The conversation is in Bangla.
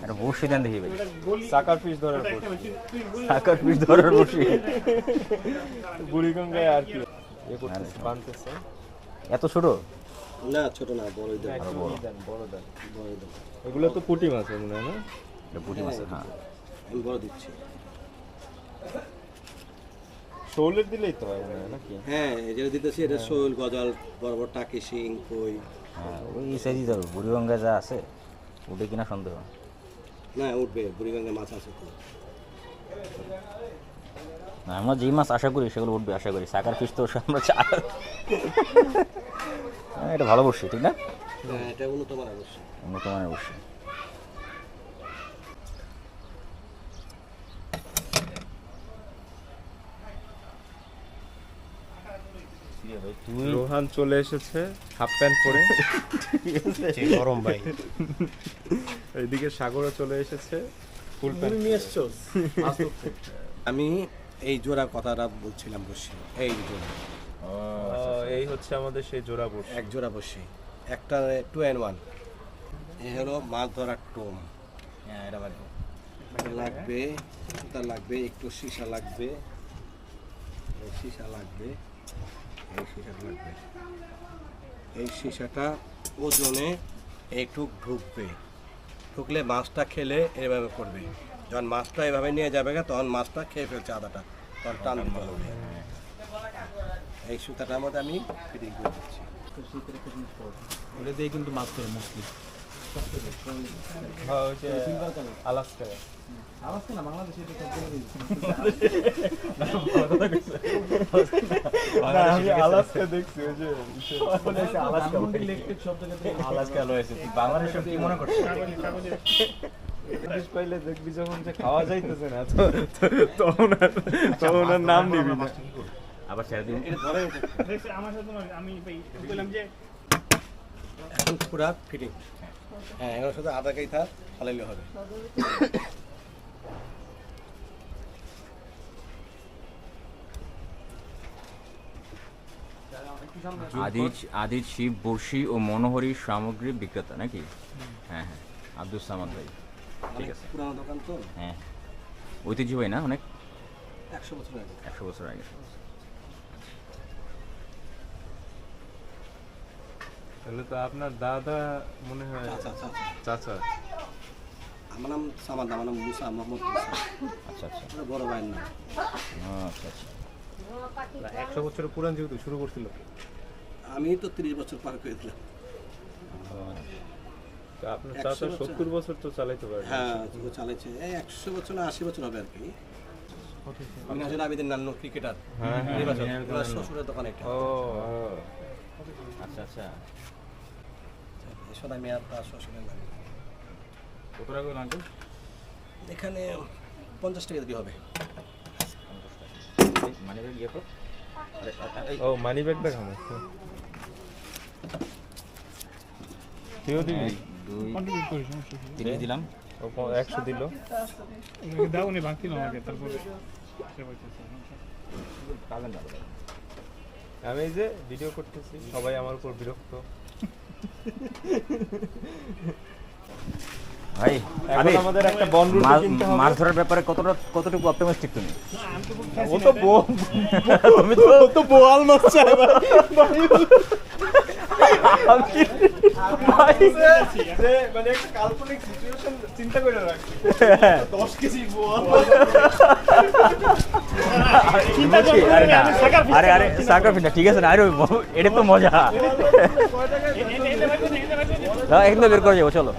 একটা বড়শি দেন দেখি ভাই। সাকার ফিশ ধরার বড়শি। সাকার ফিশ ধরার বড়শি। বুড়িগঙ্গায় আর কি এ করতেছে, বানতেছে। এত ছোট? না ছোট না, বড়ই দেন। বড় দেন, বড় দেন। বড়ই দেন। এগুলো তো পুঁটি মাছ মনে হয় না? এটা পুঁটি মাছ, হ্যাঁ। আমি বড় দিচ্ছি। শোলের দিলেই তো হয় মনে হয় নাকি? হ্যাঁ, যেটা দিতেছি এটা শোল, গজাল, বড় বড় টাকি, শিং, কই। হ্যাঁ, ওই সাইজই তো বুড়িগঙ্গা যা আছে ওটা কিনা সন্দেহ। না উঠবে, বুড়িগঙ্গা মাছ আছে তো। না, আমরা যেই মাছ আশা করি সেগুলো উঠবে আশা করি। সাকার ফিশ তো আমরা হ্যাঁ, এটা ভালো বড়শি, ঠিক না? হ্যাঁ, এটা উন্নত মানের অবশ্যই। উন্নত মানের বড়শি। রোহান চলে এসেছে হাফ প্যান্ট পরে। গরম ভাই। এইদিকে সাগরও চলে এসেছে ফুল প্যান্ট। আমি এই জোড়া কথাটা বলছিলাম বসে, এই জোড়া এই হচ্ছে আমাদের সেই জোড়া বড়শি। এক জোড়া বসে, একটা 2 in 1। এই হলো মাছ ধরার টোম। হ্যাঁ, এটা ভালো। এটা লাগবে, সুতা লাগবে, একটু সীসা লাগবে, এই সীসা লাগবে, এই সীসাটা লাগবে। এই সীসাটা ওজনে একটু ঢুকবে, ঢুকলে মাছটা খেলে এভাবে করবে। যখন মাছটা এভাবে নিয়ে যাবে তখন মাছটা খেয়ে ফেলছে আদাটা, তখন টান দিতে হবে। এই সুতাটার মধ্যে আমি ফিটিং করে দিচ্ছি। ওটা দিয়ে কিন্তু মাছ ধরে মুসলিম। হ্যাঁ, ওই যে আলাস্কায়। আলাস্কা না, বাংলাদেশে এটা সব জায়গায় আমি আলাস্কা দেখছি, ওই যে ধানমন্ডি লেক টেক সব জায়গাতে আলাস্কা লয়েছে। তুই বাংলাদেশের কি মনে করছিস? ইলিশ পাইলে দেখবি যখন যে খাওয়া যাইতেছে না তখন আর নাম নিবি না। আবার ছেড়ে দিন। এখন পুরা ফিটিং। হ্যাঁ, এখন শুধু আদা কাইথা ফালাইলে হবে। আদিজ শিব বড়শি ও মনোহরি সামগ্রী বিক্রেতা নাকি? হ্যাঁ হ্যাঁ, আব্দুল সামাদ ভাই। ঠিক আছে। পুরানো দোকান তো, হ্যাঁ, ঐতিহ্যবাহী না অনেক, 100 বছর আগে। 100 বছর আগে। তাহলে তো আপনার দাদা মনে হয় আচ্ছা আচ্ছা আচ্ছা। চাচা। আমার নাম সামাদ, আমার নাম মুসা, মোহাম্মদ মুসা। আচ্ছা আচ্ছা। ওটা বড় ভাইয়ের নাম। আচ্ছা আচ্ছা। 100 বছরের পুরান যেহেতু শুরু করছিল। আমি তো 30 বছর পার করে দিলাম। তো আপনার চাচা 70 বছর তো চালাইতে পারে। হ্যাঁ, ও চালাইছে। এই 100 বছর না 80 বছর হবে আর কি। মিনাজুল আবেদিন নান্নু ক্রিকেটার। হ্যাঁ হ্যাঁ, ওনার শ্বশুরের দোকান এটা। ও আচ্ছা আচ্ছা। সোনা মিয়া তার শ্বশুরের নাম। কত টাকা হলো আঙ্কেল? এখানে 50 টাকা দিতে হবে। মানে ইয়ে কর। ও মানি ব্যাগ দেখানো। কেউ দিবি? 3 দিলাম। ও 100 দিল। দাও নি বাকি না আমাকে, তারপরে আমি এই যে ভিডিও করতেছি, সবাই আমার উপর বিরক্ত। ভাই, এখন আমাদের একটা বন রুট কিনতে হবে। মাছ ধরার ব্যাপারে কতটুকু অপটিমিস্টিক তুমি? ও তো বোয়াল মাছ চায় ভাই। যে মানে একটা কাল্পনিক সিচুয়েশন চিন্তা করে রাখছি। 10 কেজি বোয়াল। আরে আরে সাকার ফিশ, ঠিক আছে না? আরে এটা তো মজা। একদম বের করে যাবো, চলো।